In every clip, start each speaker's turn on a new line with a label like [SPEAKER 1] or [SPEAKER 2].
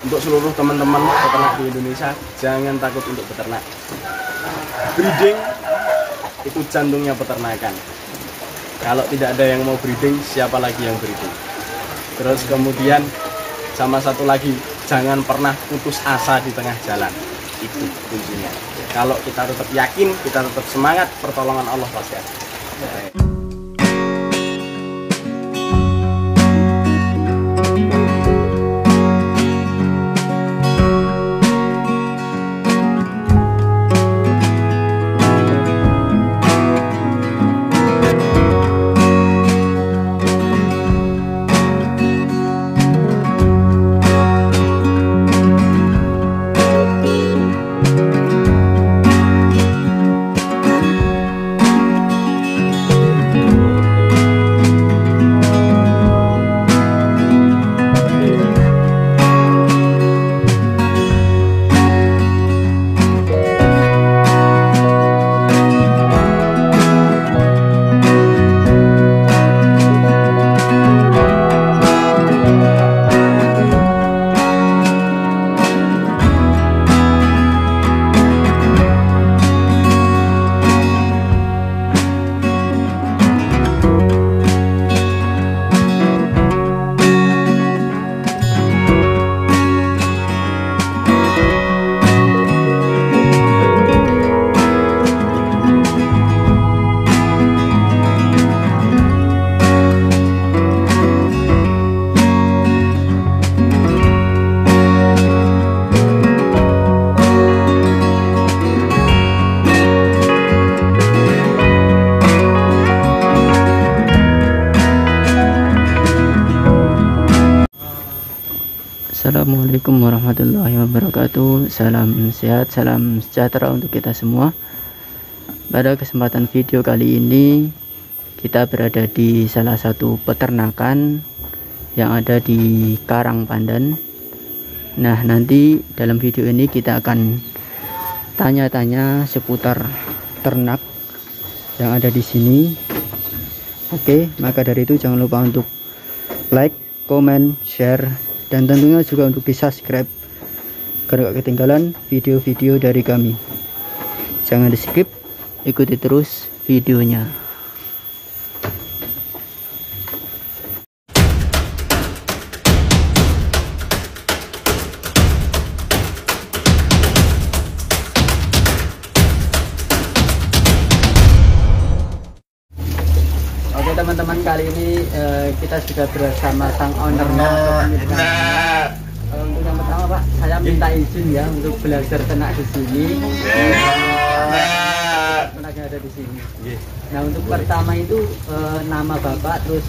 [SPEAKER 1] Untuk seluruh teman-teman peternak di Indonesia, jangan takut untuk beternak. Breeding itu jantungnya peternakan. Kalau tidak ada yang mau breeding, siapa lagi yang breeding? Terus kemudian sama satu lagi, jangan pernah putus asa di tengah jalan. Itu kuncinya. Kalau kita tetap yakin, kita tetap semangat, pertolongan Allah pasti ada.
[SPEAKER 2] Assalamualaikum warahmatullahi wabarakatuh. Salam sehat, salam sejahtera untuk kita semua. Pada kesempatan video kali ini kita berada di salah satu peternakan yang ada di Karangpandan. Nah, nanti dalam video ini kita akan tanya-tanya seputar ternak yang ada di sini. Oke, maka dari itu jangan lupa untuk like, comment, share, dan tentunya juga untuk di subscribe agar gak ketinggalan video-video dari kami. Jangan di skip, ikuti terus videonya. Oke teman-teman, kali ini kita sudah bersama sang ownernya. Untuk yang pertama Pak, saya minta izin ya untuk belajar ternak di sini. Ternak yang ada di sini. Nah, untuk pertama itu nama Bapak, terus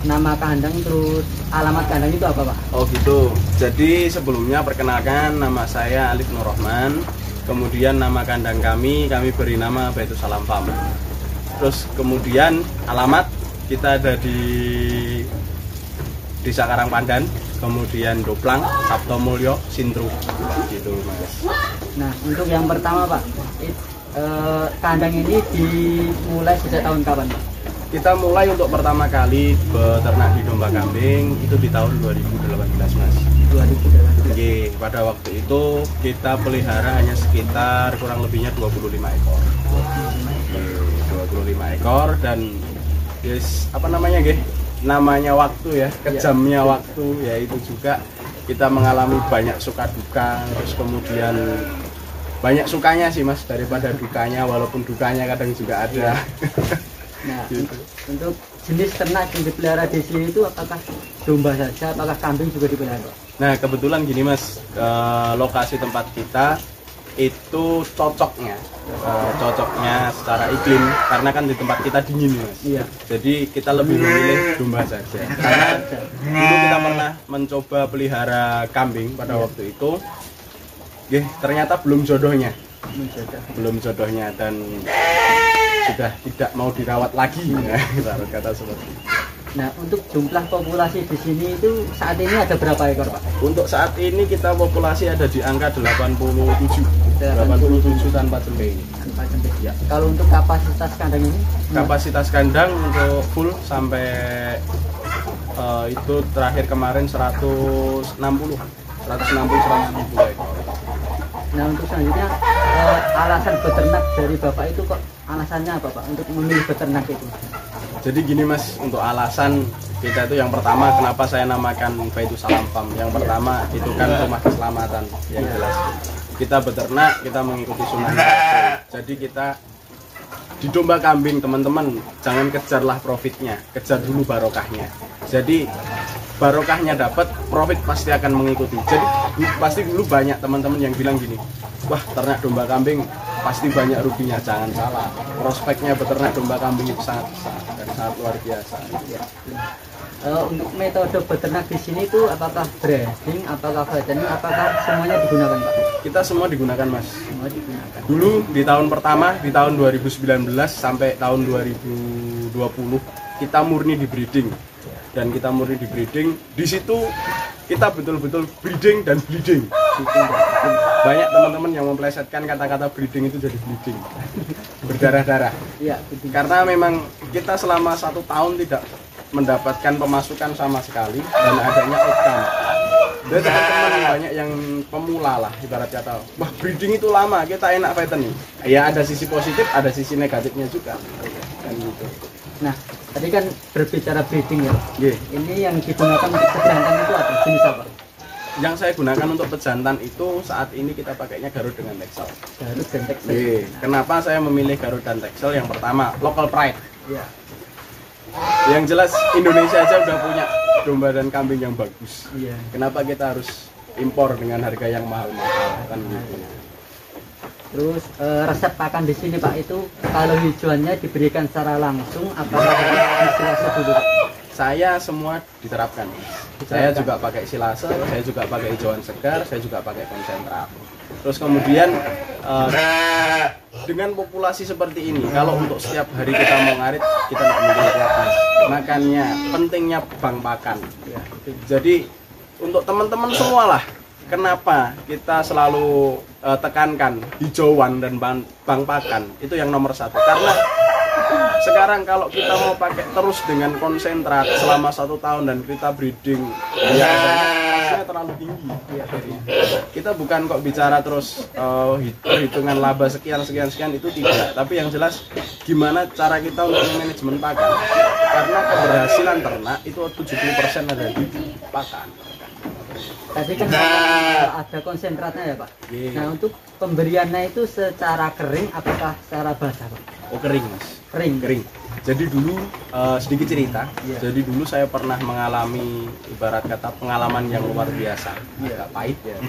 [SPEAKER 2] nama kandang, terus alamat kandang itu apa Pak?
[SPEAKER 1] Oh gitu. Jadi sebelumnya perkenalkan, nama saya Alif Nur Rahman. Kemudian nama kandang kami beri nama Baitus Salam Farm. Terus kemudian alamat kita ada di Desa Karangpandan, kemudian Doplang, Sabto Mulyo, Sintru, gitu Mas.
[SPEAKER 2] Nah, untuk yang pertama Pak, kandang ini dimulai sejak tahun kapan Pak?
[SPEAKER 1] Kita mulai untuk pertama kali beternak di domba kambing itu di tahun 2018 Mas.
[SPEAKER 2] 2018.
[SPEAKER 1] Oke, pada waktu itu kita pelihara hanya sekitar kurang lebihnya 25 ekor. 25 ekor dan yes, apa namanya namanya waktu ya, kejamnya waktu, yaitu juga kita mengalami banyak suka duka, terus kemudian banyak sukanya sih Mas daripada dukanya, walaupun dukanya kadang juga ada.
[SPEAKER 2] Nah, untuk jenis ternak yang dipelihara di sini itu apakah domba saja, apakah kambing juga dipelihara?
[SPEAKER 1] Nah, kebetulan gini Mas, lokasi tempat kita itu cocoknya secara iklim, karena kan di tempat kita dingin Mas. Iya. Jadi kita lebih memilih domba saja. Karena dulu kita pernah mencoba pelihara kambing pada waktu itu, ternyata belum jodohnya dan sudah tidak mau dirawat lagi, kata seperti itu.
[SPEAKER 2] Nah, untuk jumlah populasi di sini itu saat ini ada berapa ekor Pak?
[SPEAKER 1] Untuk saat ini kita populasi ada di angka 87 tanpa cempe.
[SPEAKER 2] Ya. Kalau untuk kapasitas kandang ini?
[SPEAKER 1] Kapasitas kandang untuk full sampai itu terakhir kemarin 160. 160-170 ekor.
[SPEAKER 2] Nah untuk selanjutnya alasan beternak dari Bapak itu kok alasannya apa Pak untuk memilih beternak itu?
[SPEAKER 1] Jadi gini Mas, untuk alasan kita itu yang pertama kenapa saya namakan Baitus Salam Farm. Yang pertama itu kan rumah keselamatan yang jelas. Kita beternak, kita mengikuti sunnah Rasul. Jadi kita di domba kambing teman-teman jangan kejarlah profitnya, kejar dulu barokahnya. Jadi barokahnya dapat, profit pasti akan mengikuti. Jadi pasti dulu banyak teman-teman yang bilang gini, wah ternak domba kambing pasti banyak ruginya. Jangan salah, prospeknya beternak domba kambing itu sangat besar dan sangat luar biasa.
[SPEAKER 2] Untuk metode beternak di sini itu apakah breeding, apakah fattening, apakah semuanya digunakan Pak?
[SPEAKER 1] Kita semua digunakan Mas.
[SPEAKER 2] Semua digunakan.
[SPEAKER 1] Dulu di tahun pertama, di tahun 2019 sampai tahun 2020 kita murni di breeding. Dan kita murni di breeding, di situ kita betul-betul breeding dan bleeding. Banyak teman-teman yang memplesetkan kata-kata breeding itu jadi bleeding, berdarah-darah.
[SPEAKER 2] Iya.
[SPEAKER 1] Karena memang kita selama 1 tahun tidak mendapatkan pemasukan sama sekali dan adanya outcome. Dan teman-teman banyak yang pemula lah ibarat kata, wah breeding itu lama, kita enak fattening. Ya ada sisi positif, ada sisi negatifnya juga. Dan gitu.
[SPEAKER 2] Nah, tadi kan berbicara breeding ya.
[SPEAKER 1] Yeah.
[SPEAKER 2] Ini yang digunakan untuk pejantan itu apa? Jenis apa?
[SPEAKER 1] Yang saya gunakan untuk pejantan itu saat ini kita pakainya Garut dengan Texel.
[SPEAKER 2] Garut dan Texel.
[SPEAKER 1] Yeah. Kenapa saya memilih Garut dan Texel? Yang pertama, local pride.
[SPEAKER 2] Iya.
[SPEAKER 1] Yang jelas Indonesia aja udah punya domba dan kambing yang bagus.
[SPEAKER 2] Iya.
[SPEAKER 1] Kenapa kita harus impor dengan harga yang mahal-mahal kan gitu.
[SPEAKER 2] Terus resep pakan di sini Pak itu kalau hijauannya diberikan secara langsung apakah silase dulu?
[SPEAKER 1] Saya semua diterapkan. Saya juga pakai silase, saya juga pakai hijauan segar, saya juga pakai konsentrat. Terus kemudian dengan populasi seperti ini, kalau untuk setiap hari kita mau ngarit, kita nggak mungkin kuat Mas. Makanya pentingnya bank pakan. Ya, jadi untuk teman-teman semua lah, kenapa kita selalu tekankan hijauan dan bank pakan itu yang nomor 1. Karena sekarang kalau kita mau pakai terus dengan konsentrat selama 1 tahun dan kita breeding, ya hasilnya terlalu tinggi. Kita bukan kok bicara terus perhitungan laba sekian itu tidak. Tapi yang jelas gimana cara kita untuk manajemen pakan. Karena keberhasilan ternak itu 70% ada di pakan.
[SPEAKER 2] Tadi kan ada konsentratnya ya Pak.
[SPEAKER 1] Yeah.
[SPEAKER 2] Nah untuk pemberiannya itu secara kering apakah secara basah Pak?
[SPEAKER 1] Oh kering Mas.
[SPEAKER 2] Kering.
[SPEAKER 1] Jadi dulu sedikit cerita.
[SPEAKER 2] Yeah.
[SPEAKER 1] Jadi dulu saya pernah mengalami ibarat kata pengalaman yang luar biasa. Agak pahit ya.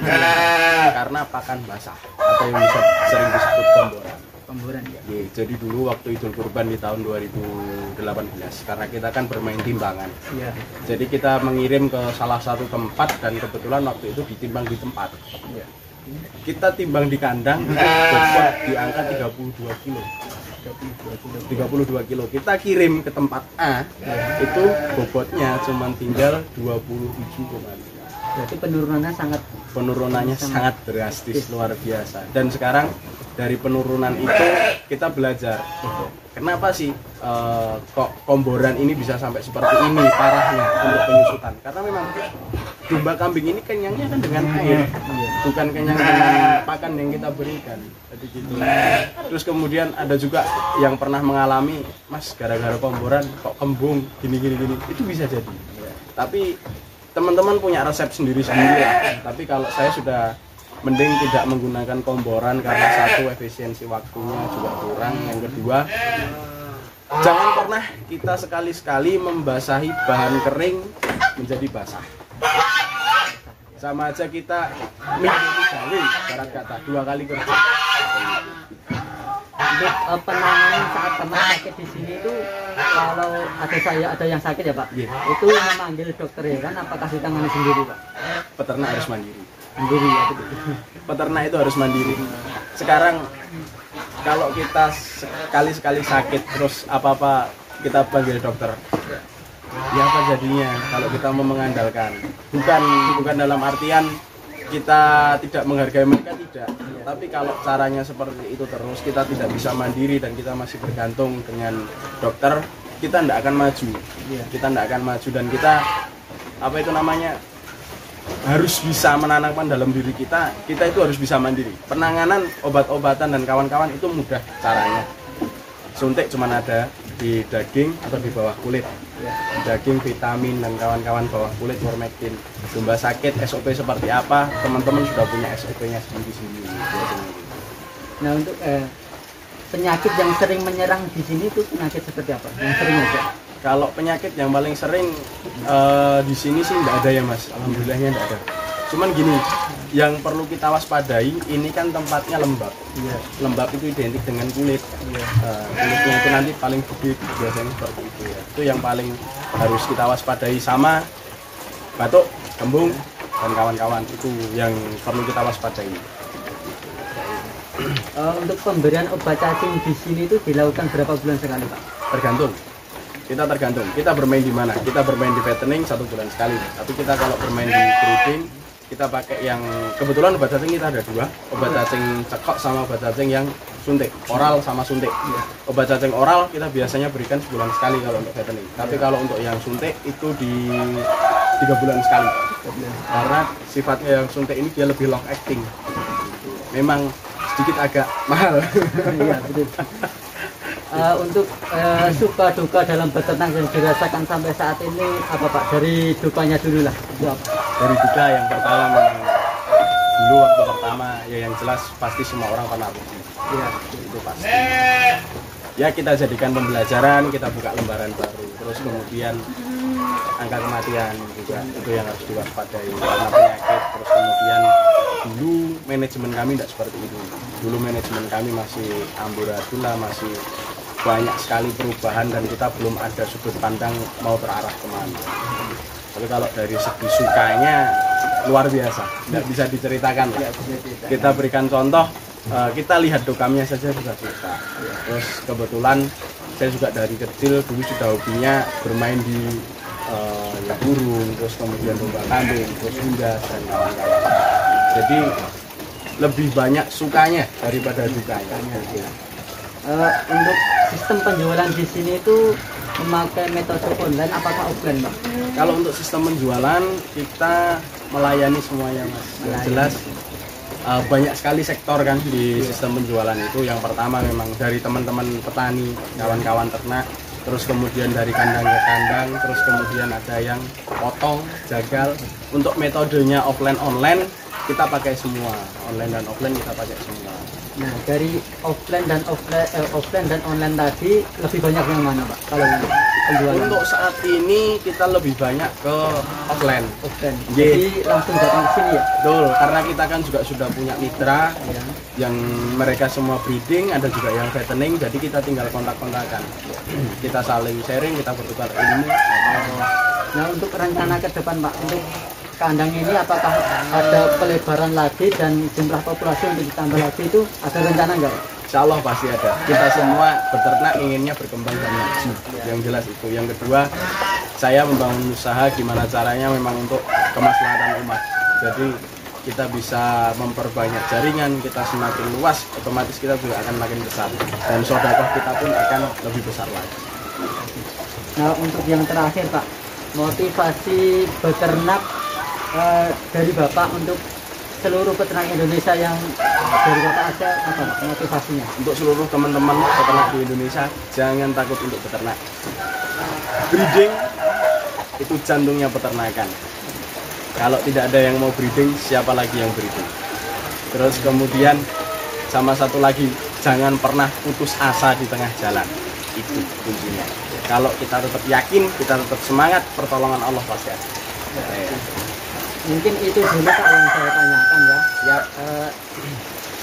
[SPEAKER 1] Karena pakan basah atau yang bisa sering disebut komboran.
[SPEAKER 2] Ya.
[SPEAKER 1] Yeah, jadi dulu waktu Idul Kurban di tahun 2018 karena kita kan bermain timbangan.
[SPEAKER 2] Yeah.
[SPEAKER 1] Jadi kita mengirim ke salah satu tempat dan kebetulan waktu itu ditimbang di tempat.
[SPEAKER 2] Yeah.
[SPEAKER 1] Kita timbang di kandang bobot di angka 32 kilo. 32 kilo. Kita kirim ke tempat A, itu bobotnya cuma tinggal 27,5.
[SPEAKER 2] Berarti penurunannya
[SPEAKER 1] sangat drastis, luar biasa. Dan sekarang dari penurunan itu kita belajar. Kenapa sih kok komboran ini bisa sampai seperti ini parahnya untuk penyusutan? Karena memang domba kambing ini kenyangnya kan dengan air, bukan kenyang dengan pakan yang kita berikan. Jadi gitu. Terus kemudian ada juga yang pernah mengalami, Mas gara-gara komboran kok kembung gini. Itu bisa jadi. Tapi teman-teman punya resep sendiri-sendiri ya. Tapi kalau saya sudah mending tidak menggunakan komboran karena satu efisiensi waktunya juga kurang. Yang kedua, jangan pernah kita sekali-sekali membasahi bahan kering menjadi basah. Sama aja kita minggu gawe, ibarat kata 2 kali kerja.
[SPEAKER 2] Untuk penanganan saat ternak sakit di sini itu kalau ada yang sakit ya Pak, itu memanggil dokter ya kan? Apakah ditangani sendiri Pak?
[SPEAKER 1] Peternak harus mandiri.
[SPEAKER 2] Mandiri ya.
[SPEAKER 1] Peternak itu harus mandiri. Sekarang kalau kita sekali-sekali sakit terus apa-apa kita panggil dokter. Ya apa jadinya kalau kita mau mengandalkan? Bukan dalam artian kita tidak menghargai mereka, tidak. Tapi kalau caranya seperti itu terus, kita tidak bisa mandiri dan kita masih bergantung dengan dokter, kita tidak akan maju. Kita tidak akan maju dan kita apa itu namanya harus bisa menanamkan dalam diri kita itu harus bisa mandiri. Penanganan obat-obatan dan kawan-kawan itu mudah caranya. Suntik cuma ada di daging atau di bawah kulit. Daging, vitamin dan kawan-kawan bawah kulit, Ivermectin. Domba sakit, SOP seperti apa? Teman-teman sudah punya SOP-nya sendiri-sendiri.
[SPEAKER 2] Nah, untuk penyakit yang sering menyerang di sini itu penyakit seperti apa? Yang sering aja.
[SPEAKER 1] Kalau penyakit yang paling sering di sini sih nggak ada ya Mas, alhamdulillahnya nggak ada. Cuman gini, yang perlu kita waspadai, ini kan tempatnya lembab. Lembab itu identik dengan kulit. Kulitnya itu nanti paling gede biasanya seperti itu ya. Itu yang paling harus kita waspadai, sama batuk, kembung dan kawan-kawan, itu yang perlu kita waspadai.
[SPEAKER 2] Untuk pemberian obat cacing di sini itu dilakukan berapa bulan sekali Pak?
[SPEAKER 1] Tergantung. Kita bermain di mana? Kita bermain di fattening 1 bulan sekali. Tapi kita kalau bermain di breeding, kita pakai yang kebetulan obat cacing kita ada 2, obat cacing cekok sama obat cacing yang suntik, oral sama suntik. Obat cacing oral kita biasanya berikan sebulan sekali kalau untuk fattening. Tapi kalau untuk yang suntik itu di 3 bulan sekali. Karena sifatnya yang suntik ini dia lebih long acting. Memang sedikit agak mahal.
[SPEAKER 2] Iya, betul. Untuk suka duka dalam beternak yang dirasakan sampai saat ini apa Pak? Dari dukanya dulu lah.
[SPEAKER 1] Dari duka yang pertama memang dulu waktu pertama ya yang jelas pasti semua orang pernah rugi. Iya, itu pasti. Ya kita jadikan pembelajaran, kita buka lembaran baru. Terus kemudian angka kematian juga itu yang harus diwaspadai karena penyakit. Terus kemudian dulu manajemen kami tidak seperti itu. Dulu manajemen kami masih amburadul, masih banyak sekali perubahan dan kita belum ada sudut pandang mau terarah kemana. Tapi kalau dari segi sukanya luar biasa, tidak bisa diceritakan. Kita berikan contoh, kita lihat dokamnya saja sudah suka. Terus kebetulan saya juga dari kecil dulu sudah hobinya bermain di burung, terus kemudian domba kambing, terus unggas dan kawan-kawan. Jadi lebih banyak sukanya daripada dukanya.
[SPEAKER 2] Untuk sistem penjualan di sini itu memakai metode online apakah offline Pak?
[SPEAKER 1] Kalau untuk sistem penjualan kita melayani semuanya Mas. Yang jelas banyak sekali sektor kan di sistem penjualan itu. Yang pertama memang dari teman-teman petani, kawan-kawan ternak, terus kemudian dari kandang ke kandang, terus kemudian ada yang potong, jagal. Untuk metodenya offline online kita pakai semua, online dan offline kita pakai semua.
[SPEAKER 2] Nah, dari offline dan online tadi lebih banyak yang mana Pak? Kalau penjualan?
[SPEAKER 1] Untuk saat ini kita lebih banyak ke offline.
[SPEAKER 2] Jadi langsung datang ke sini ya?
[SPEAKER 1] Betul, karena kita kan juga sudah punya mitra yang mereka semua breeding, ada juga yang fattening, jadi kita tinggal kontak-kontakan. Kita saling sharing, kita bertukar ilmu.
[SPEAKER 2] Nah, untuk rencana ke depan Pak, untuk kandang ini apakah ada pelebaran lagi dan jumlah populasi untuk ditambah lagi, itu ada rencana nggak?
[SPEAKER 1] Insya Allah pasti ada. Kita semua beternak inginnya berkembang dan maju. Yang jelas itu. Yang kedua, saya membangun usaha gimana caranya memang untuk kemaslahatan umat. Jadi kita bisa memperbanyak jaringan, kita semakin luas, otomatis kita juga akan makin besar. Dan sedekah kita pun akan lebih besar lagi.
[SPEAKER 2] Nah, untuk yang terakhir Pak, motivasi beternak dari Bapak untuk seluruh peternak Indonesia yang dari Bapak ada apa Pak motivasinya?
[SPEAKER 1] Untuk seluruh teman-teman peternak di Indonesia, jangan takut untuk beternak. Breeding itu jantungnya peternakan. Kalau tidak ada yang mau breeding, siapa lagi yang breeding? Terus kemudian sama satu lagi, jangan pernah putus asa di tengah jalan. Itu kuncinya. Kalau kita tetap yakin, kita tetap semangat, pertolongan Allah pasti ada.
[SPEAKER 2] Mungkin itu dulu Pak yang saya tanyakan ya.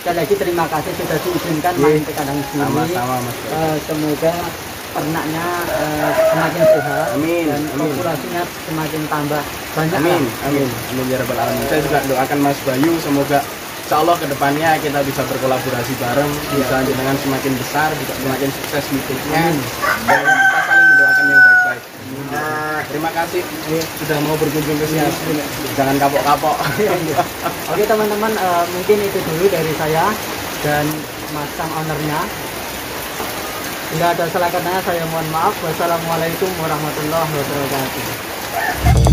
[SPEAKER 2] Sekali lagi terima kasih sudah diizinkan main ke kandang sini.
[SPEAKER 1] Sama-sama Mas.
[SPEAKER 2] Semoga ternaknya semakin sehat.
[SPEAKER 1] Amin.
[SPEAKER 2] Dan populasinya semakin tambah banyak.
[SPEAKER 1] Amin. Amin. Amin ya rabbal alamin. Saya juga doakan Mas Bayu, semoga insya Allah kedepannya kita bisa berkolaborasi bareng, bisa dengan semakin besar, juga semakin sukses YouTube-nya. Dan kita saling mendoakan yang baik-baik. Terima kasih sudah mau berkunjung ke sini. Jangan kapok-kapok.
[SPEAKER 2] Oke teman-teman, mungkin itu dulu dari saya dan Mas sang ownernya. Bila ada salah katanya saya mohon maaf. Wassalamualaikum warahmatullahi wabarakatuh.